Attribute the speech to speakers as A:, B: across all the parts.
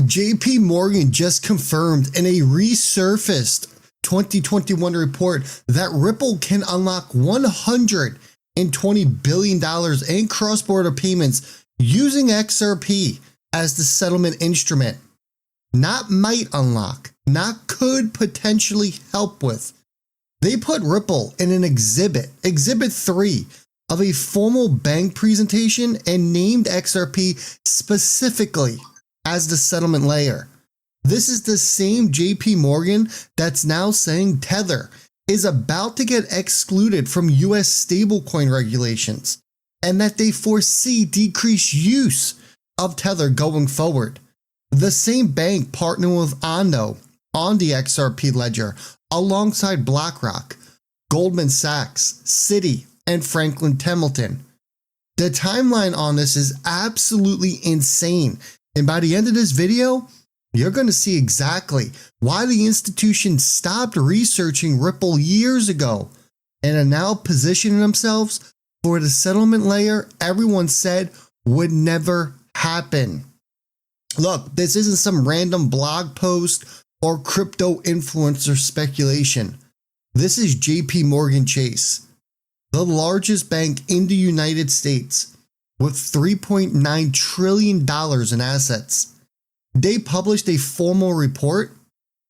A: JPMorgan just confirmed in a resurfaced 2021 report that Ripple can unlock $120 billion in cross-border payments using XRP as the settlement instrument. Not might unlock, not could potentially help with. They put Ripple in an exhibit 3 of a formal bank presentation and named XRP specifically as the settlement layer. This is the same JPMorgan that's now saying Tether is about to get excluded from US stablecoin regulations and that they foresee decreased use of Tether going forward. The same bank partnering with Ondo on the XRP ledger alongside BlackRock, Goldman Sachs, Citi, and Franklin Templeton. The timeline on this is absolutely insane. And by the end of this video, you're going to see exactly why the institution stopped researching Ripple years ago and are now positioning themselves for the settlement layer everyone said would never happen. Look, this isn't some random blog post or crypto influencer speculation. This is JPMorgan Chase, the largest bank in the United States with $3.9 trillion in assets. They published a formal report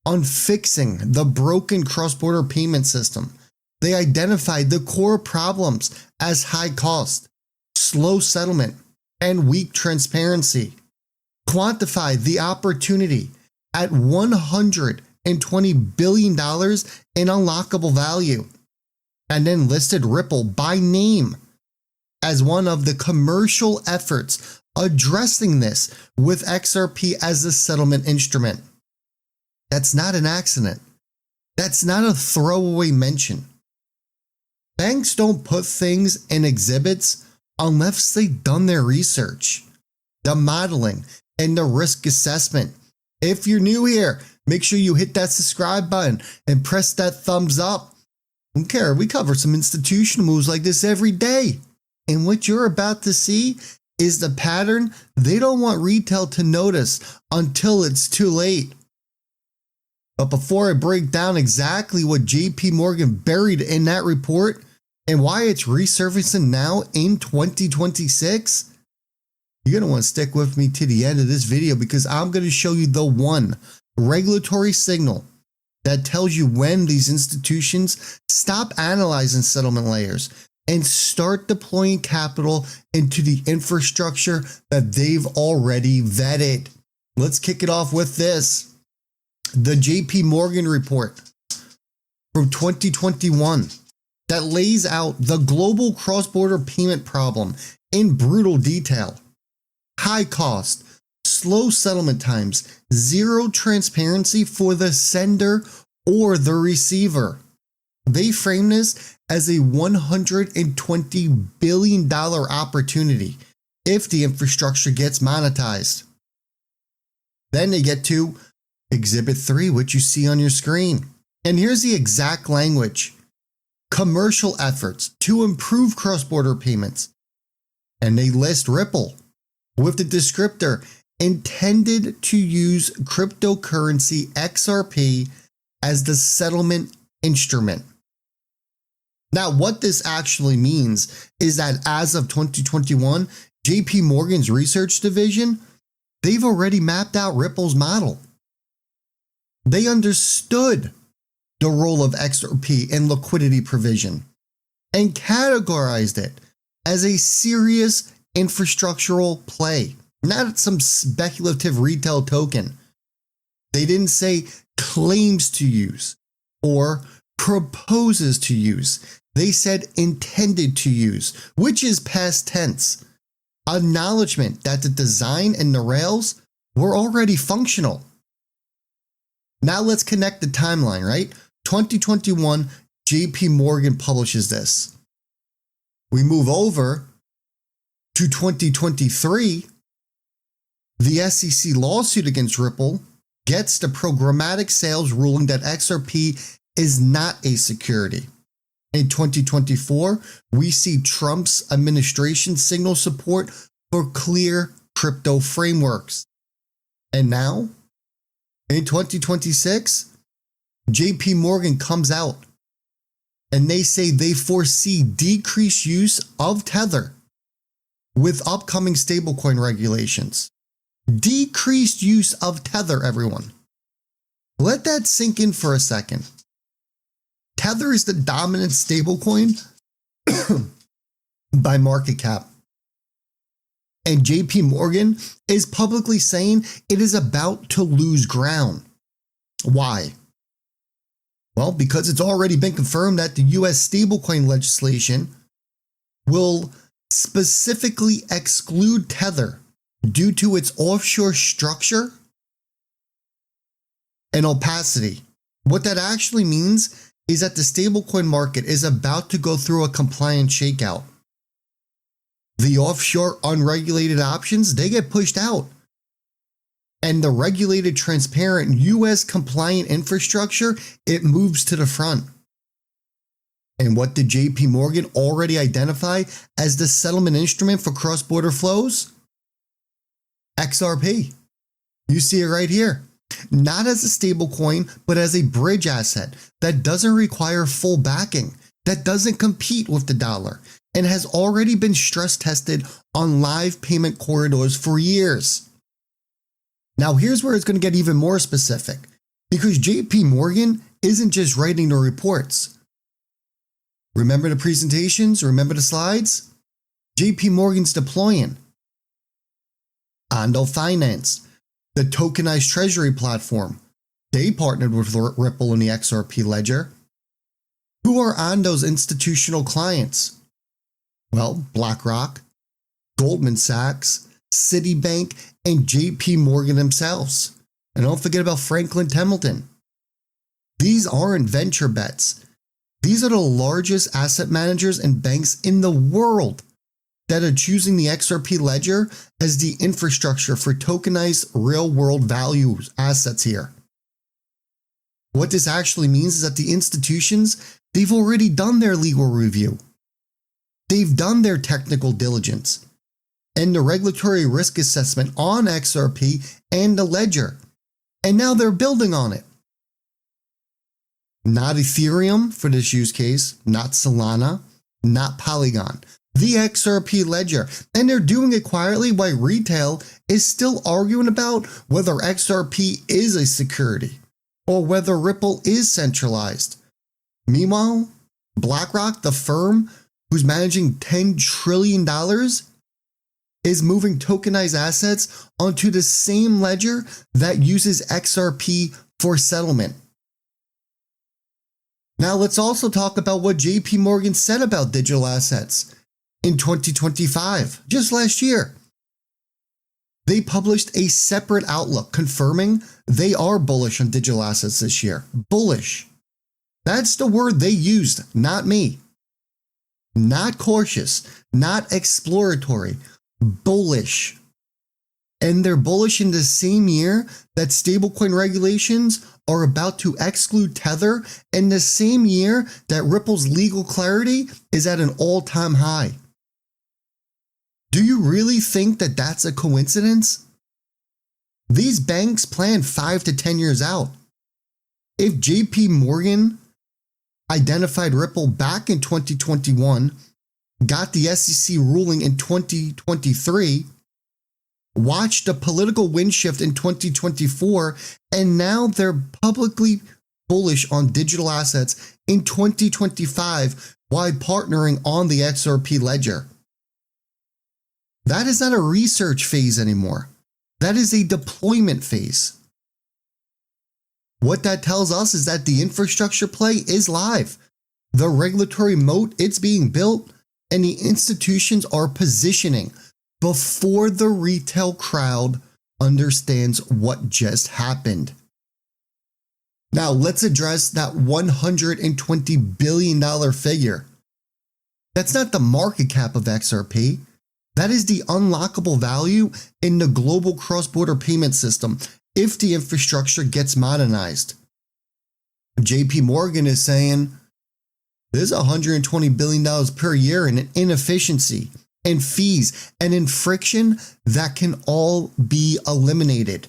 A: on fixing the broken cross-border payment system. They identified the core problems as high cost, slow settlement, and weak transparency. Quantified the opportunity at $120 billion in unlockable value, and then listed Ripple by name as one of the commercial efforts addressing this with XRP as a settlement instrument. That's not an accident. That's not a throwaway mention. Banks don't put things in exhibits unless they've done their research, the modeling, and the risk assessment. If you're new here, make sure you hit that subscribe button and press that thumbs up. I don't care, we cover some institutional moves like this every day. And what you're about to see is the pattern they don't want retail to notice until it's too late. But before I break down exactly what JPMorgan buried in that report and why it's resurfacing now in 2026, you're going to want to stick with me to the end of this video because I'm going to show you the one regulatory signal that tells you when these institutions stop analyzing settlement layers and start deploying capital into the infrastructure that they've already vetted. Let's kick it off with this. The JPMorgan report from 2021 that lays out the global cross-border payment problem in brutal detail. High cost, slow settlement times, zero transparency for the sender or the receiver. They frame this as a $120 billion opportunity if the infrastructure gets monetized. Then they get to Exhibit 3, which you see on your screen. And here's the exact language. Commercial efforts to improve cross-border payments. And they list Ripple with the descriptor intended to use cryptocurrency XRP as the settlement instrument. Now, what this actually means is that as of 2021, JPMorgan's research division, they've already mapped out Ripple's model. They understood the role of XRP in liquidity provision and categorized it as a serious infrastructural play, not some speculative retail token. They didn't say claims to use or proposes to use. They said intended to use, which is past tense. Acknowledgement that the design and the rails were already functional. Now let's connect the timeline, right? 2021, JPMorgan publishes this. We move over to 2023. The SEC lawsuit against Ripple gets the programmatic sales ruling that XRP is not a security. In 2024, we see Trump's administration signal support for clear crypto frameworks. And now, in 2026, JPMorgan comes out and they say they foresee decreased use of Tether with upcoming stablecoin regulations. Decreased use of Tether, everyone. Let that sink in for a second. Tether is the dominant stablecoin by market cap. And JPMorgan is publicly saying it is about to lose ground. Why? Well, because it's already been confirmed that the US stablecoin legislation will specifically exclude Tether due to its offshore structure and opacity. What that actually means is that the stablecoin market is about to go through a compliance shakeout. The offshore unregulated options, they get pushed out. And the regulated, transparent, US compliant infrastructure, it moves to the front. And what did JPMorgan already identify as the settlement instrument for cross-border flows? XRP. You see it right here. Not as a stablecoin, but as a bridge asset that doesn't require full backing, that doesn't compete with the dollar, and has already been stress tested on live payment corridors for years. Now here's where it's going to get even more specific, because JPMorgan isn't just writing the reports. Remember the presentations? Remember the slides? JPMorgan's deploying. Ondo Finance, the tokenized treasury platform, they partnered with Ripple in the XRP ledger. Who are Ondo's institutional clients? Well, BlackRock, Goldman Sachs, Citibank, and JPMorgan themselves. And don't forget about Franklin Templeton. These aren't venture bets. These are the largest asset managers and banks in the world that are choosing the XRP ledger as the infrastructure for tokenized real-world value assets here. What this actually means is that the institutions, they've already done their legal review. They've done their technical diligence and the regulatory risk assessment on XRP and the ledger, and now they're building on it. Not Ethereum for this use case, not Solana, not Polygon. The XRP ledger, and they're doing it quietly while retail is still arguing about whether XRP is a security or whether Ripple is centralized. Meanwhile, BlackRock, the firm who's managing $10 trillion, is moving tokenized assets onto the same ledger that uses XRP for settlement. Now let's also talk about what JPMorgan said about digital assets in 2025, just last year. They published a separate outlook confirming they are bullish on digital assets this year. Bullish. That's the word they used, not me. Not cautious, not exploratory, bullish. And they're bullish in the same year that stablecoin regulations are about to exclude Tether, and the same year that Ripple's legal clarity is at an all-time high. Do you really think that that's a coincidence? These banks plan 5 to 10 years out. If JPMorgan identified Ripple back in 2021, got the SEC ruling in 2023, watched a political wind shift in 2024, and now they're publicly bullish on digital assets in 2025 while partnering on the XRP ledger. That is not a research phase anymore. That is a deployment phase. What that tells us is that the infrastructure play is live. The regulatory moat, it's being built, and the institutions are positioning before the retail crowd understands what just happened. Now let's address that $120 billion figure. That's not the market cap of XRP. That is the unlockable value in the global cross-border payment system if the infrastructure gets modernized. JPMorgan is saying there's $120 billion per year in inefficiency and fees and in friction that can all be eliminated.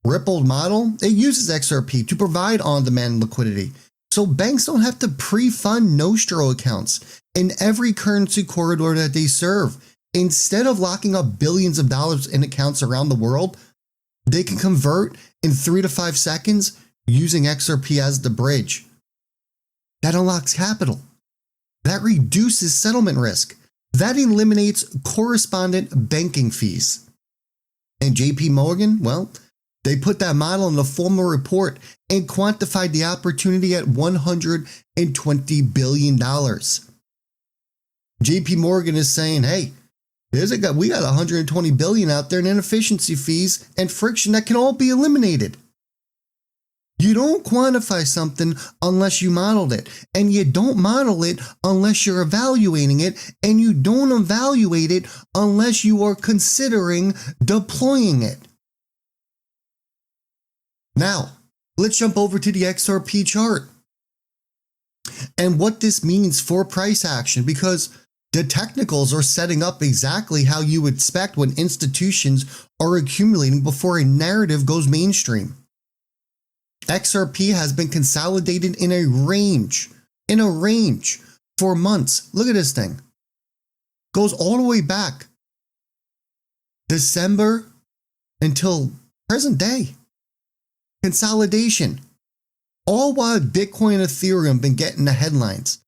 A: Ripple model, it uses XRP to provide on-demand liquidity. So banks don't have to pre-fund Nostro accounts in every currency corridor that they serve. Instead of locking up billions of dollars in accounts around the world, they can convert in 3 to 5 seconds using XRP as the bridge. That unlocks capital. That reduces settlement risk. That eliminates correspondent banking fees. And JPMorgan, well, they put that model in the formal report and quantified the opportunity at $120 billion. JPMorgan is saying, hey, we got $120 billion out there in inefficiency fees and friction that can all be eliminated. You don't quantify something unless you modeled it, and you don't model it unless you're evaluating it, and you don't evaluate it unless you are considering deploying it. Now, let's jump over to the XRP chart and what this means for price action, because the technicals are setting up exactly how you would expect when institutions are accumulating before a narrative goes mainstream. XRP has been consolidated in a range for months. Look at this thing. Goes all the way back December until present day. Consolidation. All while Bitcoin and Ethereum have been getting the headlines.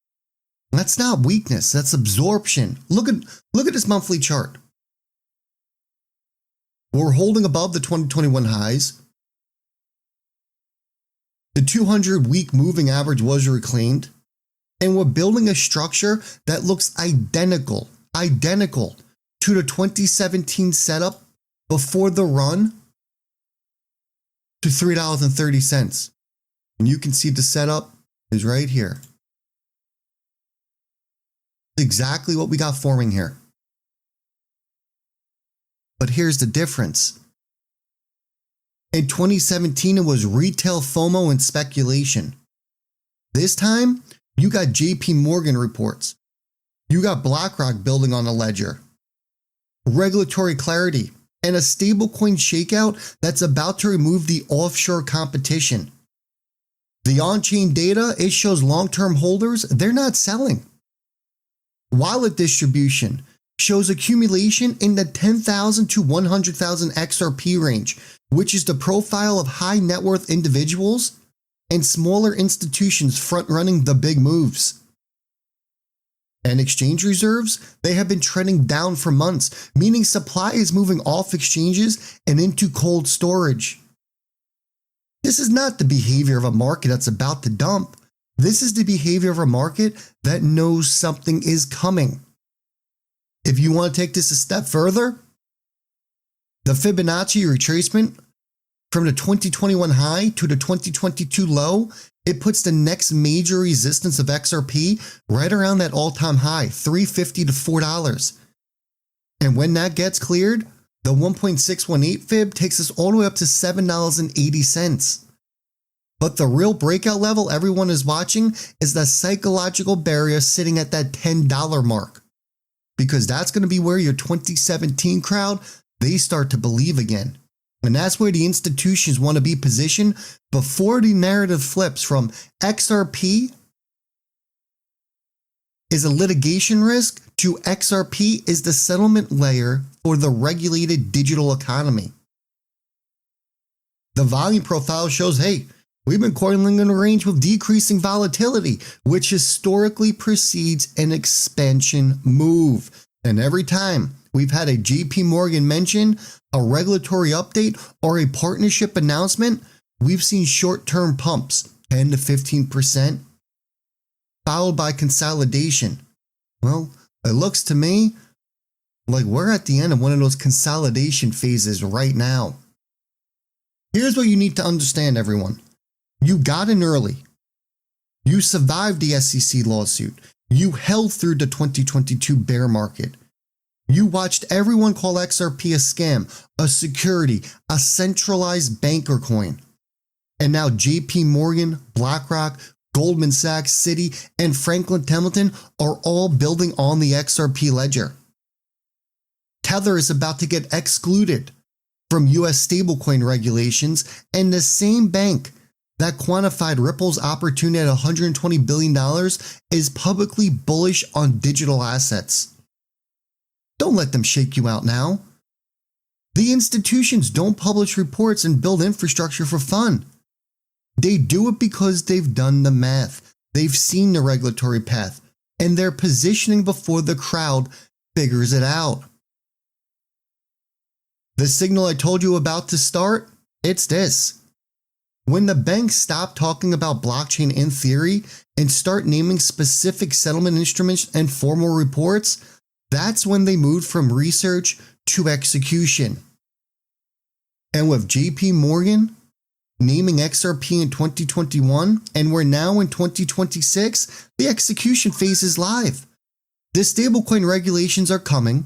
A: That's not weakness, that's absorption. Look at this monthly chart. We're holding above the 2021 highs. The 200-week moving average was reclaimed. And we're building a structure that looks identical to the 2017 setup before the run to $3.30. And you can see the setup is right here. Exactly what we got forming here. But here's the difference. In 2017, it was retail FOMO and speculation. This time, you got JPMorgan reports. You got BlackRock building on a ledger. Regulatory clarity and a stablecoin shakeout that's about to remove the offshore competition. The on-chain data, it shows long-term holders, they're not selling. Wallet distribution shows accumulation in the 10,000 to 100,000 XRP range, which is the profile of high net worth individuals and smaller institutions front-running the big moves. And exchange reserves, they have been trending down for months, meaning supply is moving off exchanges and into cold storage. This is not the behavior of a market that's about to dump. This is the behavior of a market that knows something is coming. If you want to take this a step further, the Fibonacci retracement from the 2021 high to the 2022 low, it puts the next major resistance of XRP right around that all-time high, $3.50 to $4. And when that gets cleared, the 1.618 fib takes us all the way up to $7.80. But the real breakout level everyone is watching is the psychological barrier sitting at that $10 mark. Because that's going to be where your 2017 crowd, they start to believe again. And that's where the institutions want to be positioned before the narrative flips from XRP is a litigation risk to XRP is the settlement layer for the regulated digital economy. The volume profile shows, hey, we've been coiling in a range with decreasing volatility, which historically precedes an expansion move. And every time we've had a JPMorgan mention, a regulatory update, or a partnership announcement, we've seen short-term pumps, 10 to 15%, followed by consolidation. Well, it looks to me like we're at the end of one of those consolidation phases right now. Here's what you need to understand, everyone. You got in early. You survived the SEC lawsuit. You held through the 2022 bear market. You watched everyone call XRP a scam, a security, a centralized banker coin. And now JPMorgan, BlackRock, Goldman Sachs, Citi, and Franklin Templeton are all building on the XRP ledger. Tether is about to get excluded. from US stablecoin regulations, and the same bank that quantified Ripple's opportunity at $120 billion is publicly bullish on digital assets. Don't let them shake you out now. The institutions don't publish reports and build infrastructure for fun. They do it because they've done the math. They've seen the regulatory path, and they're positioning before the crowd figures it out. The signal I told you about to start, it's this. When the banks stop talking about blockchain in theory and start naming specific settlement instruments and formal reports, that's when they move from research to execution. And with JPMorgan naming XRP in 2021, and we're now in 2026, the execution phase is live. The stablecoin regulations are coming,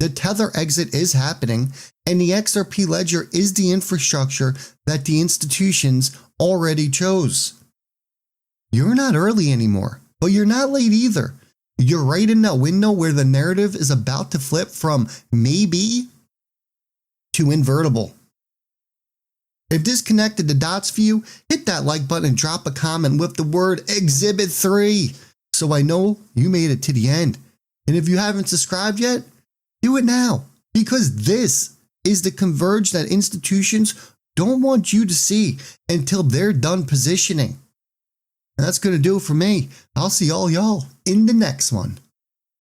A: the Tether exit is happening, and the XRP ledger is the infrastructure that the institutions already chose. You're not early anymore, but you're not late either. You're right in that window where the narrative is about to flip from maybe to invertible. If this connected the dots for you, hit that like button and drop a comment with the word Exhibit 3 so I know you made it to the end. And if you haven't subscribed yet, do it now, because this is the converge that institutions don't want you to see until they're done positioning. And that's going to do it for me. I'll see all y'all in the next one.